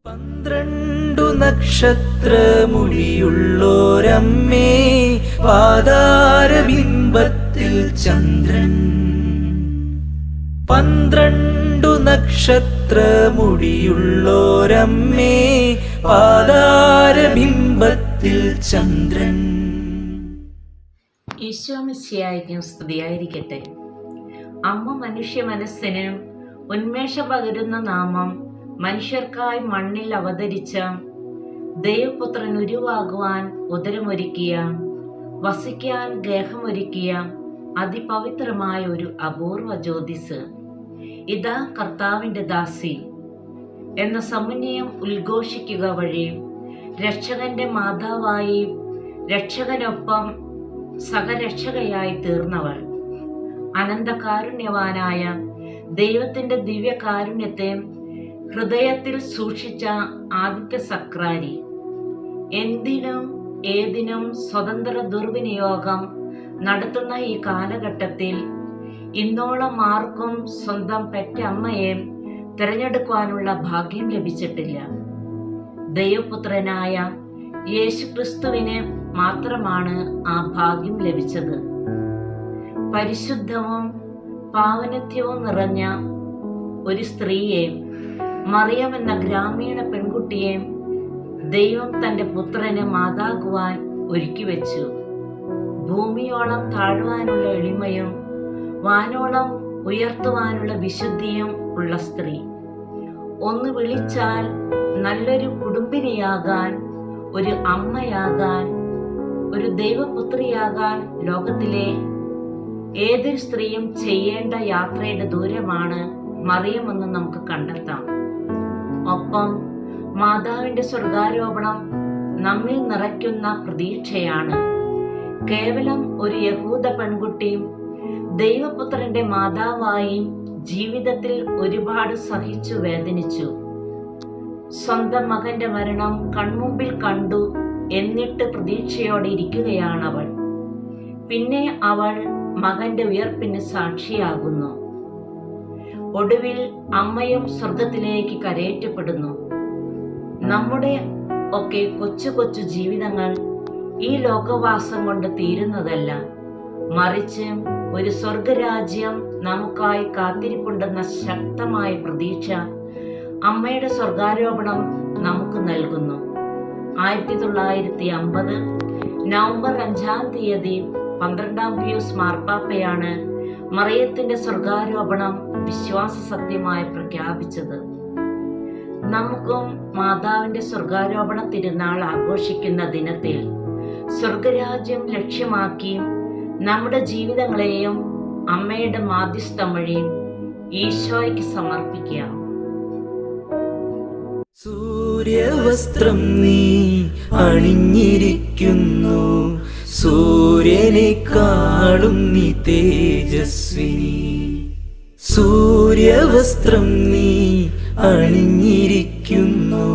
12 നക്ഷത്രമുടിയുള്ളോരമ്മേ, പാതാരബിംബത്തിൽ ചന്ദ്രൻ. 12 നക്ഷത്രമുടിയുള്ളോരമ്മേ, പാതാരബിംബത്തിൽ ചന്ദ്രൻ. ഈശോ മിശിഹായ്ക്കും സ്തുതിയായിരിക്കട്ടെ. അമ്മ മനുഷ്യ മനസ്സിന് ഉന്മേഷം പകരുന്ന നാമം മനുഷ്യർക്കായി മണ്ണിൽ അവതരിച്ച ദൈവപുത്രൻ ഉരുവാകുവാൻ ഉദരമൊരുക്കിയ, വസിക്കാൻ ഗേഹമൊരുക്കിയ അതിപവിത്രമായ ഒരു അപൂർവ ജ്യോതിസ്. ഇതാ കർത്താവിൻ്റെ ദാസി എന്ന സമന്വയം ഉദ്ഘോഷിക്കുക വഴി രക്ഷകന്റെ മാതാവായി, രക്ഷകനൊപ്പം സഹരക്ഷകയായി തീർന്നവൾ, അനന്തകാരുണ്യവാനായ ദൈവത്തിൻ്റെ ദിവ്യകാരുണ്യത്തെ ഹൃദയത്തിൽ സൂക്ഷിച്ച ആദ്യത്തെ സക്രാരി. എന്തിനും ഏതിനും സ്വതന്ത്ര ദുർവിനിയോഗം നടത്തുന്ന ഈ കാലഘട്ടത്തിൽ ഇന്നോളം ആർക്കും സ്വന്തം പെറ്റ അമ്മയെ തിരഞ്ഞെടുക്കുവാനുള്ള ഭാഗ്യം ലഭിച്ചിട്ടില്ല. ദൈവപുത്രനായ യേശുക്രിസ്തുവിന് മാത്രമാണ് ആ ഭാഗ്യം ലഭിച്ചത്. പരിശുദ്ധവും പാവനത്വവും നിറഞ്ഞ ഒരു സ്ത്രീയെ, മറിയം എന്ന ഗ്രാമീണ പെൺകുട്ടിയെ ദൈവം തൻ്റെ പുത്രന് മാതാകുവാൻ ഒരുക്കി വെച്ചു. ഭൂമിയോളം താഴുവാനുള്ള എളിമയും വാനോളം ഉയർത്തുവാനുള്ള വിശുദ്ധിയും ഉള്ള സ്ത്രീ. ഒന്ന് വിളിച്ചാൽ നല്ലൊരു കുടുംബിനിയാകാൻ, ഒരു അമ്മയാകാൻ, ഒരു ദൈവപുത്രിയാകാൻ ലോകത്തിലെ ഏതൊരു സ്ത്രീയും ചെയ്യേണ്ട യാത്രയുടെ ദൂരമാണ് മറിയമെന്ന് നമുക്ക് കണ്ടെത്താം. ഒപ്പം മാതാവിൻ്റെ സ്വർഗാരോപണം നമ്മിൽ നിറയ്ക്കുന്ന പ്രതീക്ഷയാണ്. കേവലം ഒരു യഹൂദ പെൺകുട്ടിയും ദൈവപുത്രന്റെ മാതാവായി ജീവിതത്തിൽ ഒരുപാട് സഹിച്ചു വേദനിച്ചു. സ്വന്തം മകന്റെ മരണം കൺമുമ്പിൽ കണ്ടു, എന്നിട്ട് പ്രതീക്ഷയോടെ ഇരിക്കുകയാണവൾ. പിന്നെ അവൾ മകന്റെ ഉയർപ്പിന് സാക്ഷിയാകുന്നു. ഒടുവിൽ അമ്മയും സ്വർഗത്തിലേക്ക് കരയേറ്റപ്പെടുന്നു. നമ്മുടെ ഒക്കെ കൊച്ചു കൊച്ചു ജീവിതങ്ങൾ ഈ ലോകവാസം കൊണ്ട് തീരുന്നതല്ല, മറിച്ച് ഒരു സ്വർഗരാജ്യം നമുക്കായി കാത്തിരിപ്പുണ്ടെന്ന ശക്തമായ പ്രതീക്ഷ അമ്മയുടെ സ്വർഗാരോപണം നമുക്ക് നൽകുന്നു. 1950 നവംബർ 5-ാം തീയതി 12-ാം പിയൂസ് മാർപ്പാപ്പയാണ് മറിയത്തിന്റെ സ്വർഗാരോപണം വിശ്വാസ സത്യമായി പ്രഖ്യാപിച്ചത്. നമുക്കും മാതാവിന്റെ സ്വർഗാരോപണ തിരുനാൾ ആഘോഷിക്കുന്ന ദിനത്തിൽ സ്വർഗരാജ്യം ലക്ഷ്യമാക്കി നമ്മുടെ ജീവിതങ്ങളെയും അമ്മയുടെ മാധ്യസ്ഥം വഴി ഈശോയ്ക്ക് സമർപ്പിക്കാം. സൂര്യവസ്ത്രം നീ അണിഞ്ഞിരിക്കുന്നു, സൂര്യനെക്കാളും നീ തേജസ്വിനി. സൂര്യവസ്ത്രം നീ അണിഞ്ഞിരിക്കുന്നു,